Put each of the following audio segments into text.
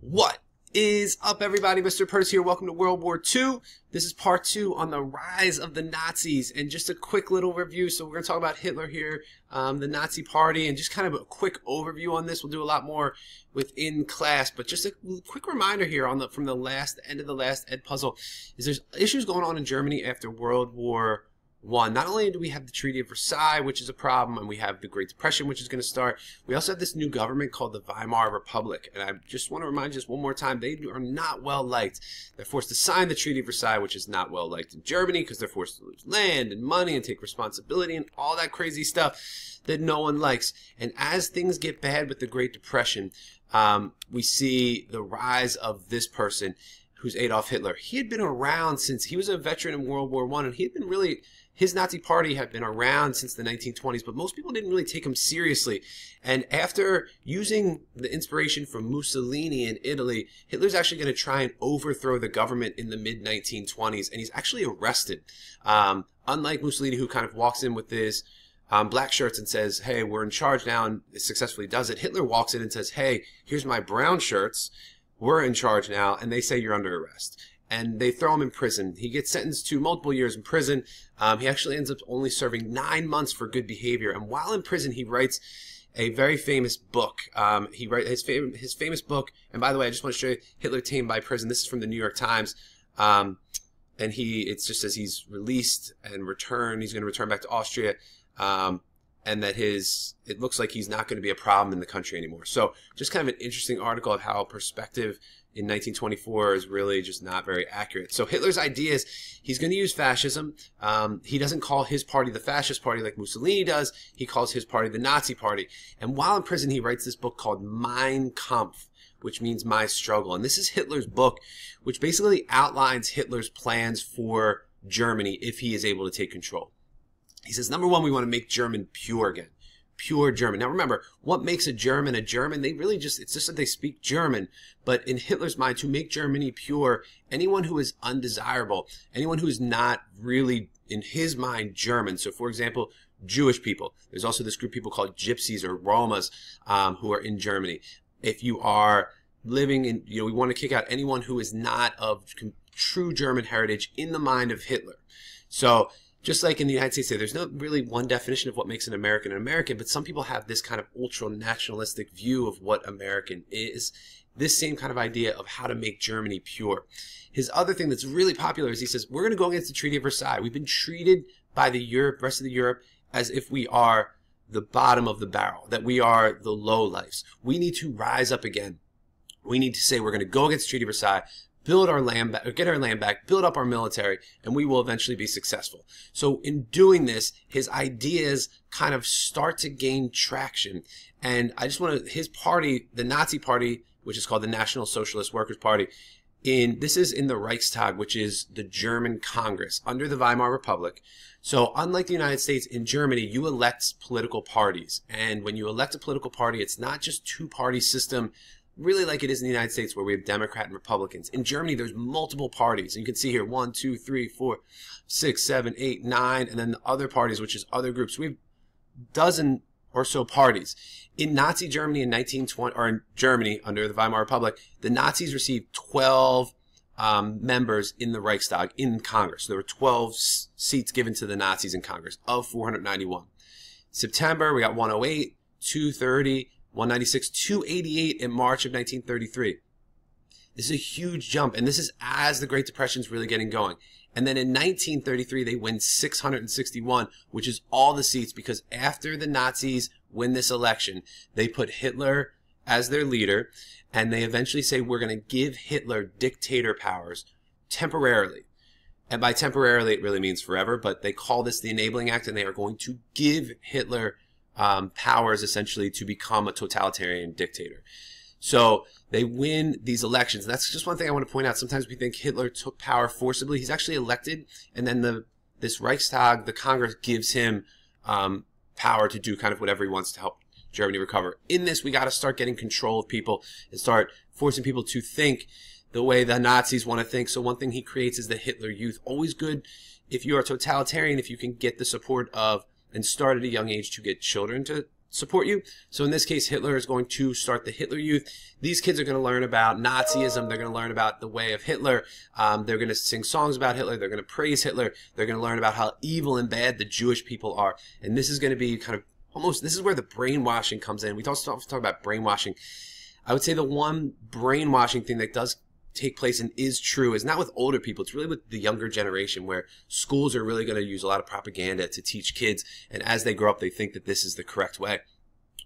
What is up, everybody? Mr. Purse here. Welcome to World War II. This is part 2 on the rise of the Nazis, and just a quick little review. So we're going to talk about Hitler here, the Nazi Party, and just kind of a quick overview on this. We'll do a lot more within class, but just a quick reminder here on from the end of the last Ed puzzle is there's issues going on in Germany after World War I. Not only do we have the Treaty of Versailles, which is a problem, and we have the Great Depression, which is going to start, we also have this new government called the Weimar Republic. And I just want to remind you just one more time, they are not well liked. They're forced to sign the Treaty of Versailles, which is not well liked in Germany because they're forced to lose land and money and take responsibility and all that crazy stuff that no one likes. And as things get bad with the Great Depression, we see the rise of this person who's Adolf Hitler. He had been around since he was a veteran in World War I, and he had been really, his Nazi party had been around since the 1920s, but most people didn't really take him seriously. And after using the inspiration from Mussolini in Italy, Hitler's actually going to try and overthrow the government in the mid-1920s, and he's actually arrested. Unlike Mussolini, who kind of walks in with his black shirts and says, hey, we're in charge now, and successfully does it, Hitler walks in and says, hey, here's my brown shirts. We're in charge now, and they say you're under arrest. And they throw him in prison. He gets sentenced to multiple years in prison. He actually ends up only serving 9 months for good behavior. And while in prison, he writes a very famous book. He writes his famous book. And by the way, I just want to show you Hitler Tamed by Prison. This is from the New York Times. And it just says he's released and returned. He's going to return back to Austria. And that it looks like he's not going to be a problem in the country anymore. So just kind of an interesting article of how perspective in 1924 is really just not very accurate. So Hitler's idea is he's going to use fascism. He doesn't call his party the fascist party like Mussolini does. He calls his party the Nazi party. And while in prison, he writes this book called Mein Kampf, which means my struggle. And this is Hitler's book, which basically outlines Hitler's plans for Germany if he is able to take control. He says, number one, we want to make German pure again. Pure German. Now remember, what makes a German? They really just, it's just that they speak German. But in Hitler's mind, to make Germany pure, anyone who is undesirable, anyone who is not really, in his mind, German. So for example, Jewish people. There's also this group of people called Gypsies or Romas who are in Germany. If you are living in, we want to kick out anyone who is not of true German heritage in the mind of Hitler. So just like in the United States, there's not really one definition of what makes an American, but some people have this kind of ultra-nationalistic view of what American is. This same kind of idea of how to make Germany pure. His other thing that's really popular is he says, we're going to go against the Treaty of Versailles. We've been treated by the rest of the Europe as if we are the bottom of the barrel, that we are the lowlifes. We need to rise up again. We need to say we're going to go against the Treaty of Versailles, build our land back, or get our land back, build up our military, and we will eventually be successful. So in doing this, his ideas kind of start to gain traction. And I just want to, his party, the Nazi party, which is called the National Socialist Workers' Party, this is in the Reichstag, which is the German Congress under the Weimar Republic. So unlike the United States, in Germany, you elect political parties. And when you elect a political party, it's not just two-party system, really like it is in the United States where we have Democrat and Republicans. In Germany, there's multiple parties. And you can see here 1, 2, 3, 4, 6, 7, 8, 9, and then the other parties, which is other groups. We have a dozen or so parties. In Nazi Germany in 1920, or in Germany under the Weimar Republic, the Nazis received 12 members in the Reichstag, in Congress. So there were 12 seats given to the Nazis in Congress of 491. September, we got 108, 230, 196, 288 in March of 1933. This is a huge jump, and this is as the Great Depression is really getting going. And then in 1933, they win 661, which is all the seats, because after the Nazis win this election, they put Hitler as their leader, and they eventually say, we're going to give Hitler dictator powers temporarily. And by temporarily, it really means forever, but they call this the Enabling Act, and they are going to give Hitler powers essentially to become a totalitarian dictator. So they win these elections. And that's just one thing I want to point out. Sometimes we think Hitler took power forcibly. He's actually elected, and then this Reichstag, the Congress, gives him power to do kind of whatever he wants to help Germany recover. In this, we got to start getting control of people and start forcing people to think the way the Nazis want to think. So one thing he creates is the Hitler Youth. Always good if you are totalitarian, if you can get the support of and start at a young age to get children to support you. So in this case, Hitler is going to start the Hitler Youth. These kids are going to learn about Nazism. They're going to learn about the way of Hitler. They're going to sing songs about Hitler. They're going to praise Hitler. They're going to learn about how evil and bad the Jewish people are. And this is going to be kind of almost, this is where the brainwashing comes in. We also talk about brainwashing. I would say the one brainwashing thing that does take place and is true is not with older people. It's really with the younger generation, where schools are really going to use a lot of propaganda to teach kids, and as they grow up they think that this is the correct way.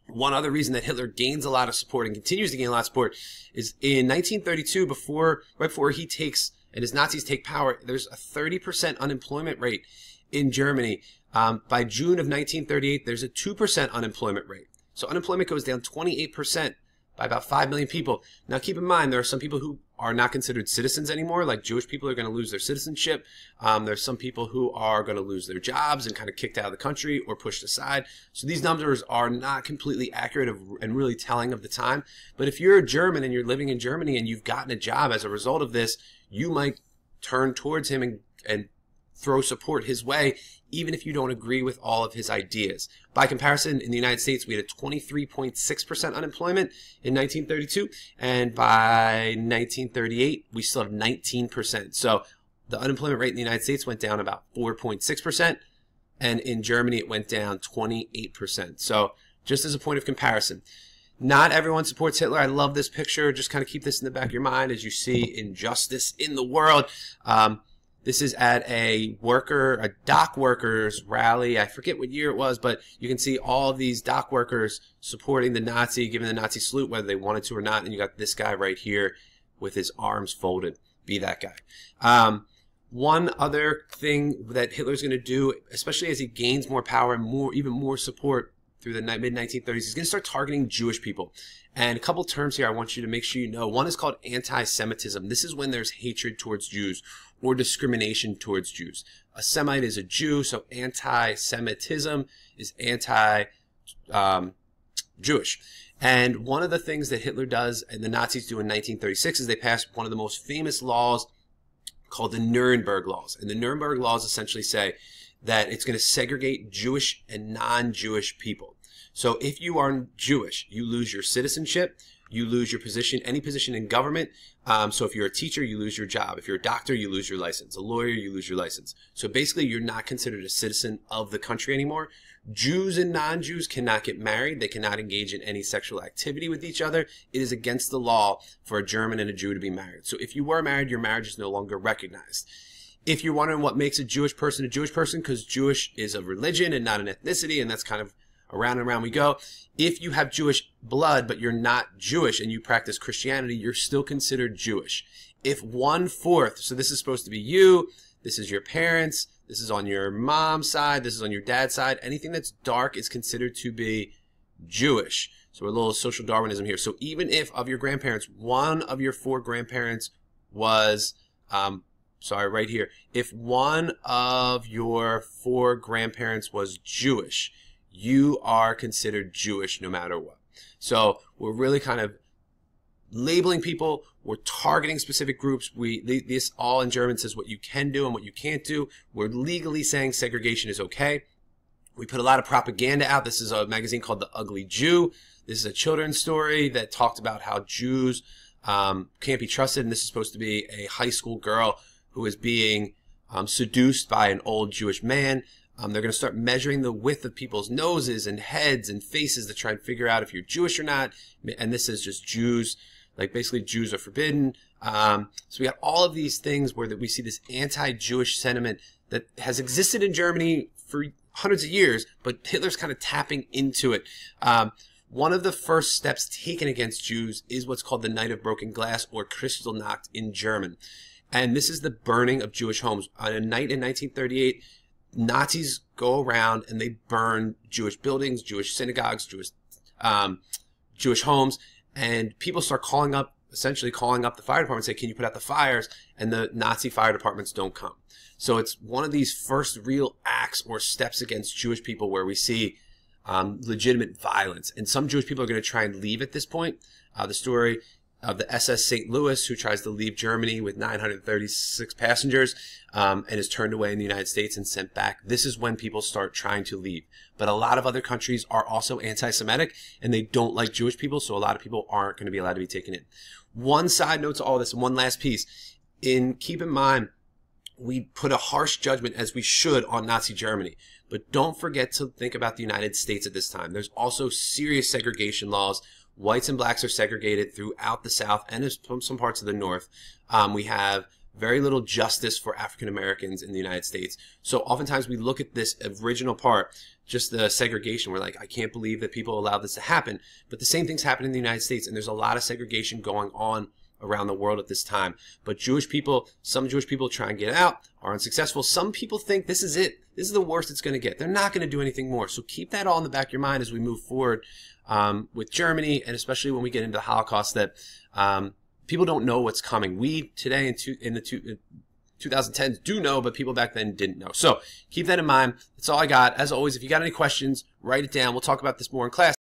One other reason that Hitler gains a lot of support and continues to gain a lot of support is in 1932, right before he takes and his Nazis take power, there's a 30% unemployment rate in Germany. By June of 1938, there's a 2% unemployment rate. So unemployment goes down 28% by about 5 million people. Now keep in mind, there are some people who are not considered citizens anymore, like Jewish people are going to lose their citizenship. There's some people who are going to lose their jobs and kind of kicked out of the country or pushed aside. So these numbers are not completely accurate and really telling of the time. But if you're a German and you're living in Germany and you've gotten a job as a result of this, you might turn towards him and throw support his way, even if you don't agree with all of his ideas. By comparison, in the United States, we had a 23.6% unemployment in 1932, and by 1938, we still have 19%. So the unemployment rate in the United States went down about 4.6%, and in Germany, it went down 28%. So just as a point of comparison, not everyone supports Hitler. I love this picture. Just kind of keep this in the back of your mind as you see injustice in the world. This is at a dock workers rally. I forget what year it was, but you can see all of these dock workers supporting the Nazi, giving the Nazi salute, whether they wanted to or not. And you got this guy right here with his arms folded. Be that guy. One other thing that Hitler's going to do, especially as he gains more power and even more support through the mid-1930s, he's going to start targeting Jewish people. And a couple terms here I want you to make sure you know. One is called anti-Semitism. This is when there's hatred towards Jews or discrimination towards Jews. A Semite is a Jew, so anti-Semitism is anti-Jewish. And one of the things that Hitler does and the Nazis do in 1936 is they pass one of the most famous laws called the Nuremberg Laws. And the Nuremberg Laws essentially say that it's going to segregate Jewish and non-Jewish people. So if you are Jewish, you lose your citizenship, you lose your position, any position in government. So if you're a teacher, you lose your job. If you're a doctor, you lose your license. A lawyer, you lose your license. So basically, you're not considered a citizen of the country anymore. Jews and non-Jews cannot get married. They cannot engage in any sexual activity with each other. It is against the law for a German and a Jew to be married. So if you were married, your marriage is no longer recognized. If you're wondering what makes a Jewish person, because Jewish is a religion and not an ethnicity, and that's kind of around and around we go. If you have Jewish blood, but you're not Jewish and you practice Christianity, you're still considered Jewish. If 1/4, so this is supposed to be you, this is your parents, this is on your mom's side, this is on your dad's side, anything that's dark is considered to be Jewish. So we're a little social Darwinism here. So even if of your grandparents, one of your 4 grandparents was, right here, if one of your 4 grandparents was Jewish, you are considered Jewish no matter what. So we're really kind of labeling people. We're targeting specific groups. This all in German says what you can do and what you can't do. We're legally saying segregation is okay. We put a lot of propaganda out. This is a magazine called The Ugly Jew. This is a children's story that talked about how Jews can't be trusted. And this is supposed to be a high school girl who is being seduced by an old Jewish man. They're going to start measuring the width of people's noses and heads and faces to try and figure out if you're Jewish or not. And this is just Jews, like basically Jews are forbidden. So we got all of these things where we see this anti-Jewish sentiment that has existed in Germany for hundreds of years, but Hitler's kind of tapping into it. One of the first steps taken against Jews is what's called the Night of Broken Glass, or Kristallnacht in German. And this is the burning of Jewish homes. On a night in 1938, Nazis go around and they burn Jewish buildings, Jewish synagogues, Jewish homes, and people start essentially calling up the fire department and say, can you put out the fires? And the Nazi fire departments don't come. So it's one of these first real acts or steps against Jewish people where we see legitimate violence. And some Jewish people are going to try and leave at this point. The story of the SS St. Louis, who tries to leave Germany with 936 passengers and is turned away in the United States and sent back. This is when people start trying to leave. But a lot of other countries are also anti-Semitic, and they don't like Jewish people, so a lot of people aren't going to be allowed to be taken in. One side note to all this, and one last piece. Keep in mind, we put a harsh judgment, as we should, on Nazi Germany. But don't forget to think about the United States at this time. There's also serious segregation laws. Whites and blacks are segregated throughout the South and some parts of the North. We have very little justice for African Americans in the United States. So oftentimes we look at this original part, just the segregation. We're like, I can't believe that people allowed this to happen. But the same things happen in the United States, and there's a lot of segregation going on around the world at this time. But Jewish people, some Jewish people try and get out, are unsuccessful. Some people think this is it. This is the worst it's going to get. They're not going to do anything more. So keep that all in the back of your mind as we move forward with Germany, and especially when we get into the Holocaust, that people don't know what's coming. We today in the 2010s do know, but people back then didn't know. So keep that in mind. That's all I got. As always, if you got any questions, write it down. We'll talk about this more in class.